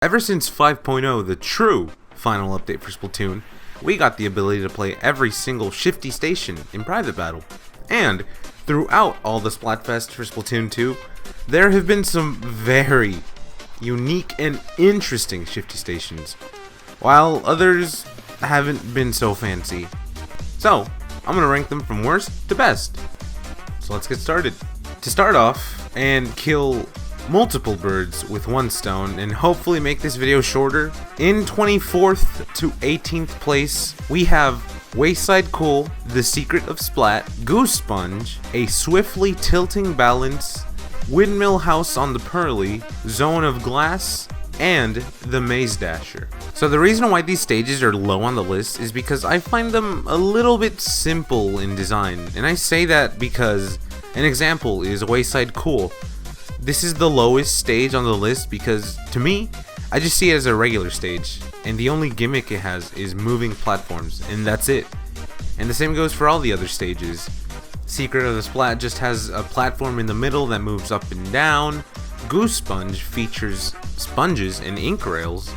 Ever since 5.0, the true final update for Splatoon, we got the ability to play every single Shifty station in private battle. And throughout all the Splatfest for Splatoon 2, there have been some very unique and interesting Shifty stations, while others haven't been so fancy. So, I'm going to rank them from worst to best. So let's get started. To start off and kill multiple birds with one stone and hopefully make this video shorter, in 24th to 18th place we have Wayside Cool, The Secret of Splat, Goose Sponge, A Swiftly Tilting Balance, Windmill House on the Pearlie, Zone of Glass, and the Maze Dasher. So the reason why these stages are low on the list is because I find them a little bit simple in design, and I say that because an example is Wayside Cool. This is the lowest stage on the list because, to me, I just see it as a regular stage, and the only gimmick it has is moving platforms, and that's it. And the same goes for all the other stages. Secret of the Splat just has a platform in the middle that moves up and down. Goose Sponge features sponges and ink rails.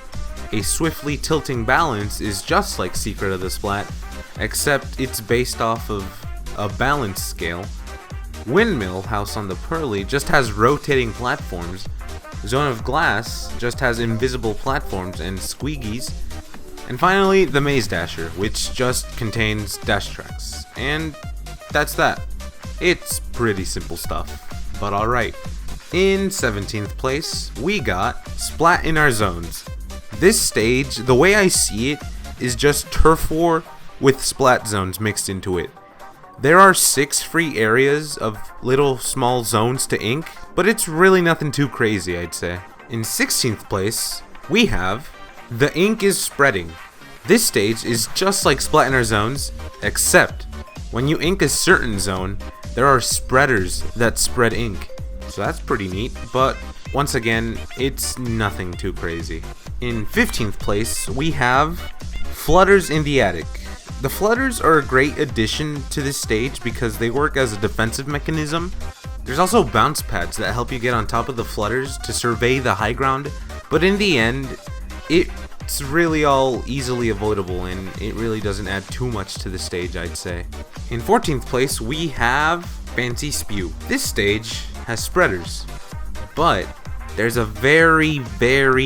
A Swiftly Tilting Balance is just like Secret of the Splat, except it's based off of a balance scale. Windmill House on the Pearlie just has rotating platforms. Zone of Glass just has invisible platforms and squeagies. And finally, the Maze Dasher, which just contains dash tracks. And that's that. It's pretty simple stuff, but alright. In 17th place, we got Splat in Our Zones. This stage, the way I see it, is just turf war with splat zones mixed into it. There are 6 free areas of little small zones to ink, but it's really nothing too crazy, I'd say. In 16th place, we have The Ink is Spreading. This stage is just like Splat in Our Zones, except when you ink a certain zone, there are spreaders that spread ink. So that's pretty neat, but once again, it's nothing too crazy. In 15th place, we have Flutters in the Attic. The flutters are a great addition to this stage because they work as a defensive mechanism. There's also bounce pads that help you get on top of the flutters to survey the high ground, but in the end, it's really all easily avoidable and it really doesn't add too much to the stage, I'd say. In 14th place, we have Fancy Spew. This stage has spreaders, but there's a very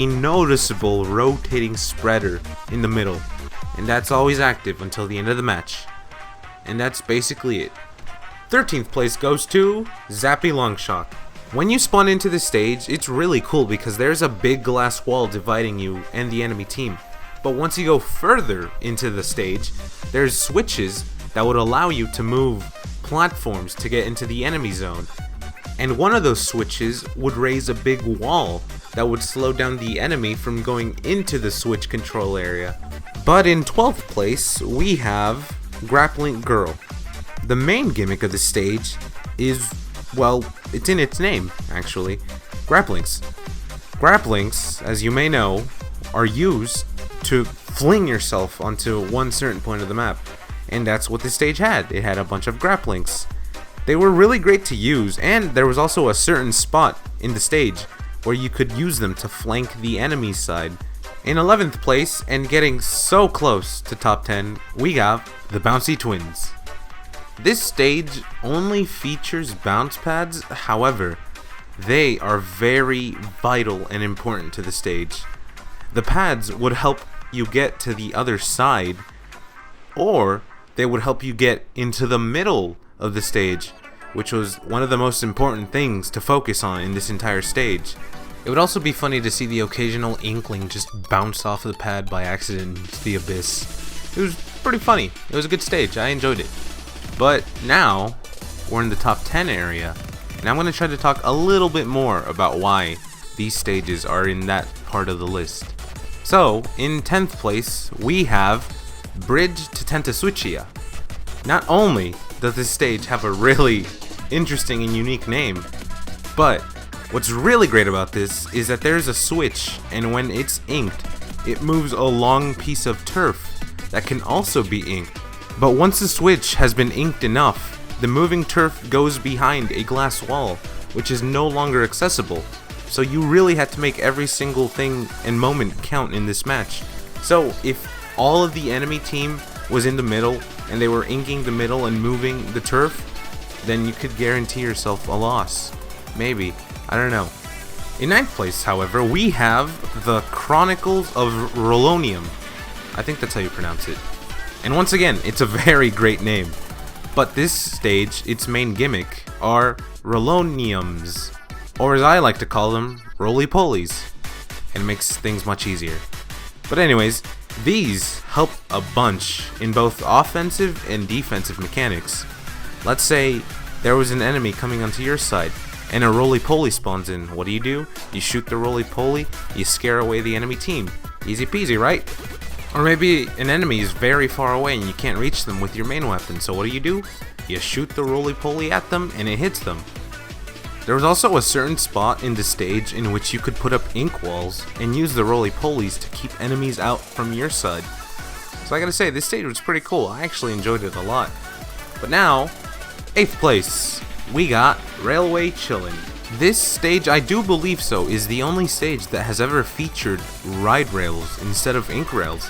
noticeable rotating spreader in the middle. And that's always active until the end of the match. And that's basically it. 13th place goes to Zappy Longshocking. When you spawn into the stage, it's really cool because there's a big glass wall dividing you and the enemy team. But once you go further into the stage, there's switches that would allow you to move platforms to get into the enemy zone. And one of those switches would raise a big wall that would slow down the enemy from going into the switch control area. But in 12th place, we have Grappling Girl. The main gimmick of the stage is, well, it's in its name, actually, grapplings. Grapplings, as you may know, are used to fling yourself onto one certain point of the map. And that's what this stage had. It had a bunch of grapplings. They were really great to use, and there was also a certain spot in the stage where you could use them to flank the enemy side. In 11th place, and getting so close to top 10, we have the Bouncey Twins. This stage only features bounce pads, however, they are very vital and important to the stage. The pads would help you get to the other side, or they would help you get into the middle of the stage, which was one of the most important things to focus on in this entire stage. It would also be funny to see the occasional inkling just bounce off the pad by accident into the abyss. It was pretty funny. It was a good stage. I enjoyed it. But now, we're in the top 10 area, and I'm going to try to talk a little bit more about why these stages are in that part of the list. So, in 10th place, we have Bridge to Tentaswitchia. Not only does this stage have a really interesting and unique name, but what's really great about this is that there's a switch, and when it's inked, it moves a long piece of turf that can also be inked. But once the switch has been inked enough, the moving turf goes behind a glass wall, which is no longer accessible. so you really had to make every single thing and moment count in this match. So if all of the enemy team was in the middle and they were inking the middle and moving the turf, then you could guarantee yourself a loss. Maybe. I don't know. In 9th place, however, we have the Chronicles of Rolonium. I think that's how you pronounce it. And once again, it's a very great name. But this stage, its main gimmick, are Roloniums. Or as I like to call them, roly-polies. And it makes things much easier. But anyways, these help a bunch in both offensive and defensive mechanics. Let's say there was an enemy coming onto your side, and a roly-poly spawns in. What do? You shoot the roly-poly, you scare away the enemy team. Easy peasy, right? Or maybe an enemy is very far away and you can't reach them with your main weapon, so what do? You shoot the roly-poly at them and it hits them. There was also a certain spot in the stage in which you could put up ink walls and use the roly-polies to keep enemies out from your side. So I gotta say, this stage was pretty cool. I actually enjoyed it a lot. But now, 8th place, we got Railway Chillin. This stage, I do believe so, is the only stage that has ever featured ride rails instead of ink rails.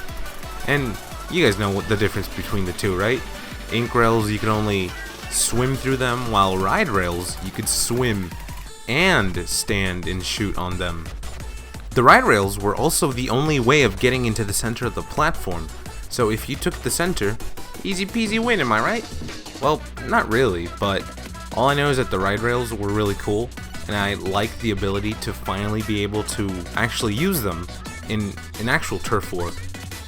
And you guys know what the difference between the two, right? Ink rails, you can only swim through them, while ride rails, you could swim and stand and shoot on them. The ride rails were also the only way of getting into the center of the platform. So if you took the center, easy peasy win, am I right? Well, not really, but all I know is that the ride rails were really cool, and I like the ability to finally be able to actually use them in an actual turf war.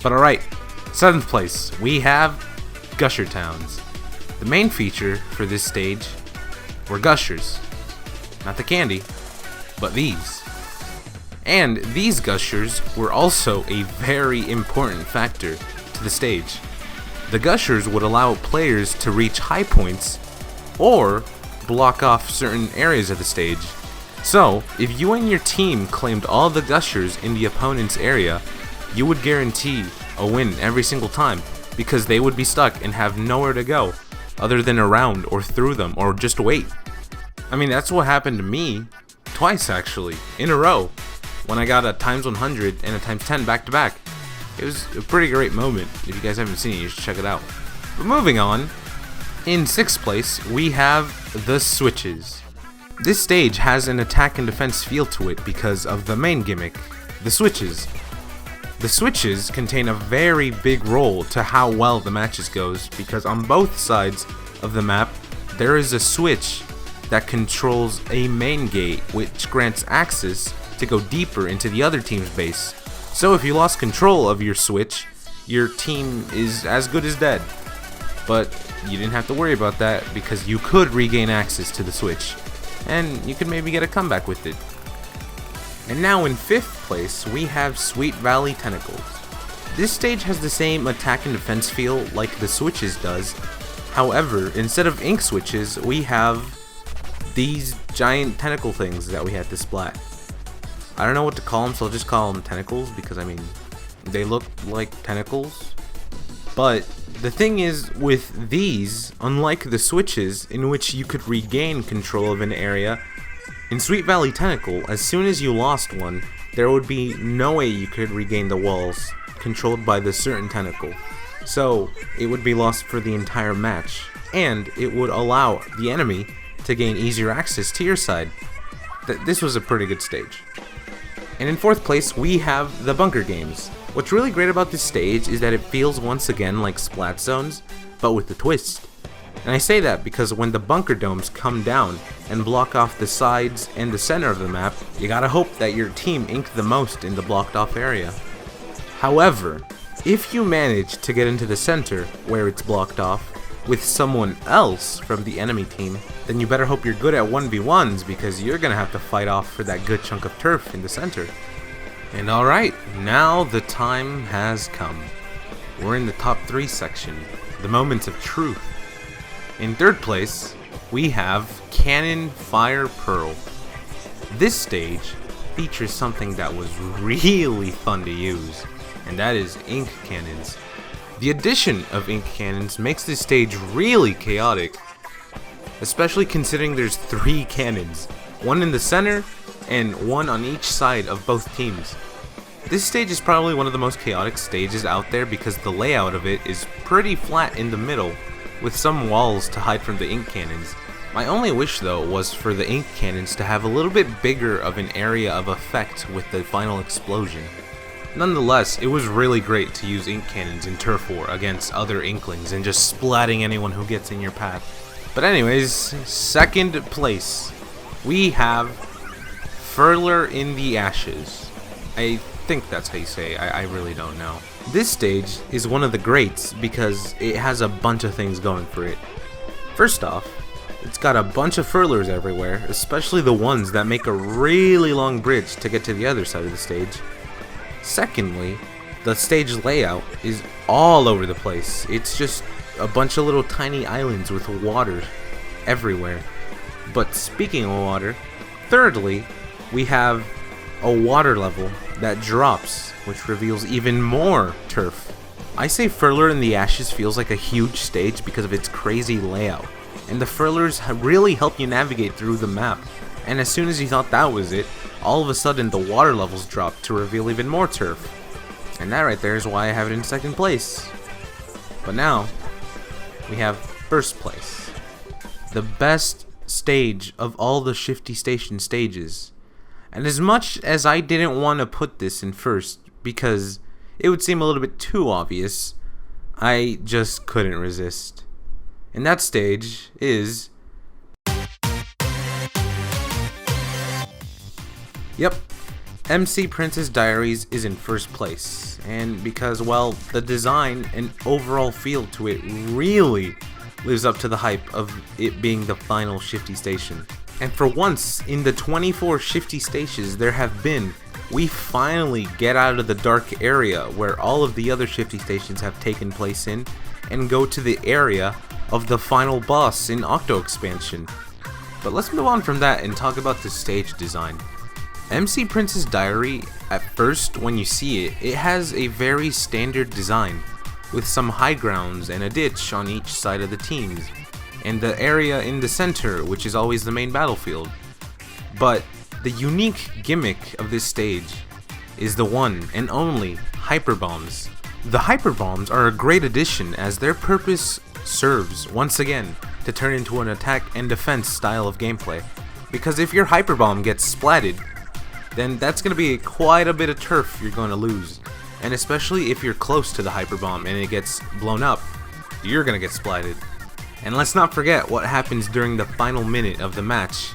But alright, 7th place, we have Gusher Towns. The main feature for this stage were gushers. Not the candy, but these. And these gushers were also a very important factor to the stage. The gushers would allow players to reach high points or block off certain areas of the stage. So, if you and your team claimed all the gushers in the opponent's area, you would guarantee a win every single time, because they would be stuck and have nowhere to go other than around or through them or just wait. I mean, that's what happened to me twice actually, in a row, when I got a times 100 and a times 10 back to back. It was a pretty great moment. If you guys haven't seen it, you should check it out. But moving on, in 6th place, we have the switches. This stage has an attack and defense feel to it because of the main gimmick, the switches. The switches contain a very big role to how well the matches goes, because on both sides of the map, there is a switch that controls a main gate, which grants access to go deeper into the other team's base. So if you lost control of your switch, your team is as good as dead. But you didn't have to worry about that, because you could regain access to the switch, and you could maybe get a comeback with it. And now in 5th place, we have Sweet Valley Tentacles. This stage has the same attack and defense feel like the switches does. However, instead of ink switches, we have these giant tentacle things that we had to Splat. I don't know what to call them, so I'll just call them tentacles, because I mean, they look like tentacles. But the thing is, with these, unlike the switches in which you could regain control of an area, in Sweet Valley Tentacle, as soon as you lost one, there would be no way you could regain the walls controlled by the certain tentacle. So it would be lost for the entire match, and it would allow the enemy to gain easier access to your side. This was a pretty good stage. And in 4th place, we have the bunker games. What's really great about this stage is that it feels once again like Splat zones, but with a twist. And I say that because when the bunker domes come down and block off the sides and the center of the map, you gotta hope that your team inked the most in the blocked off area. However, if you manage to get into the center where it's blocked off with someone else from the enemy team, then you better hope you're good at 1v1s, because you're gonna have to fight off for that good chunk of turf in the center. And alright, now the time has come. We're in the top 3 section, the moments of truth. In 3rd place, we have Cannon Fire Pearl. This stage features something that was really fun to use, and that is ink cannons. The addition of ink cannons makes this stage really chaotic, especially considering there's 3 cannons, one in the center and one on each side of both teams. This stage is probably one of the most chaotic stages out there because the layout of it is pretty flat in the middle, with some walls to hide from the ink cannons. My only wish though was for the ink cannons to have a little bit bigger of an area of effect with the final explosion. Nonetheless, it was really great to use ink cannons in Turf War against other inklings and just splatting anyone who gets in your path. But anyways, second place, we have Furler in the Ashes. I think that's how you say it. I really don't know. This stage is one of the greats because it has a bunch of things going for it. First off, it's got a bunch of furlers everywhere, especially the ones that make a really long bridge to get to the other side of the stage. Secondly, the stage layout is all over the place. It's just a bunch of little tiny islands with water everywhere. But speaking of water, thirdly, we have a water level that drops, which reveals even more turf. I say Furler in the Ashes feels like a huge stage because of its crazy layout, and the furlers really help you navigate through the map. And as soon as you thought that was it, all of a sudden the water levels drop to reveal even more turf. And that right there is why I have it in second place. But now, we have first place. The best stage of all the Shifty Station stages. And as much as I didn't want to put this in first because it would seem a little bit too obvious, I just couldn't resist. And that stage is... Yep, MC Princess Diaries is in first place. And because, well, the design and overall feel to it really lives up to the hype of it being the final Shifty Station. And for once, in the 24 Shifty stages there have been, we finally get out of the dark area where all of the other Shifty stations have taken place in, and go to the area of the final boss in Octo Expansion. But let's move on from that and talk about the stage design. MC Princess Diary, at first when you see it, it has a very standard design, with some high grounds and a ditch on each side of the teams, and the area in the center, which is always the main battlefield. But the unique gimmick of this stage is the one and only Hyper Bombs. The Hyper Bombs are a great addition as their purpose serves, once again, to turn into an attack and defense style of gameplay. Because if your Hyper Bomb gets splatted, then that's going to be quite a bit of turf you're going to lose. And especially if you're close to the Hyper Bomb and it gets blown up, you're going to get splatted. And let's not forget what happens during the final minute of the match.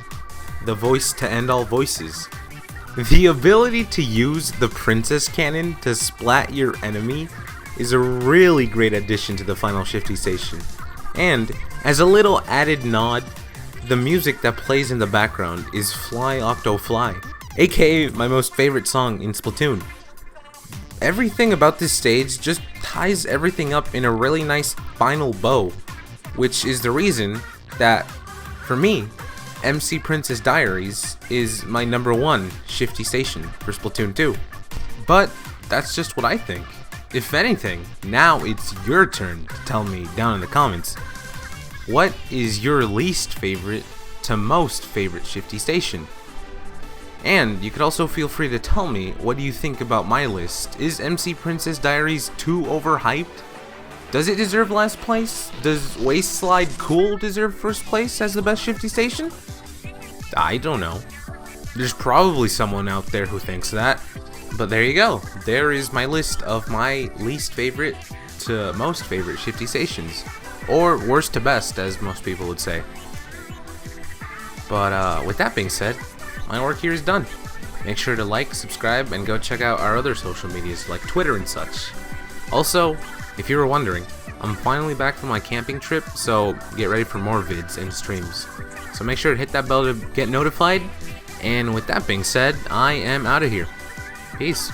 The voice to end all voices. The ability to use the Princess Cannon to splat your enemy is a really great addition to the final Shifty Station. And, as a little added nod, the music that plays in the background is Fly Octo Fly, aka my most favorite song in Splatoon. Everything about this stage just ties everything up in a really nice final bow, which is the reason that, for me, MC Princess Diaries is my #1 Shifty Station for Splatoon 2. But that's just what I think. If anything, now it's your turn to tell me down in the comments, what is your least favorite to most favorite Shifty Station? And you could also feel free to tell me, what do you think about my list? Is MC Princess Diaries too overhyped? Does it deserve last place? Does Waste Slide Cool deserve first place as the best Shifty Station? I don't know. There's probably someone out there who thinks that. But there you go. There is my list of my least favorite to most favorite Shifty Stations. Or worst to best, as most people would say. But with that being said, my work here is done. Make sure to like, subscribe, and go check out our other social medias like Twitter and such. Also, if you were wondering, I'm finally back from my camping trip, so get ready for more vids and streams. So make sure to hit that bell to get notified. And with that being said, I am out of here. Peace.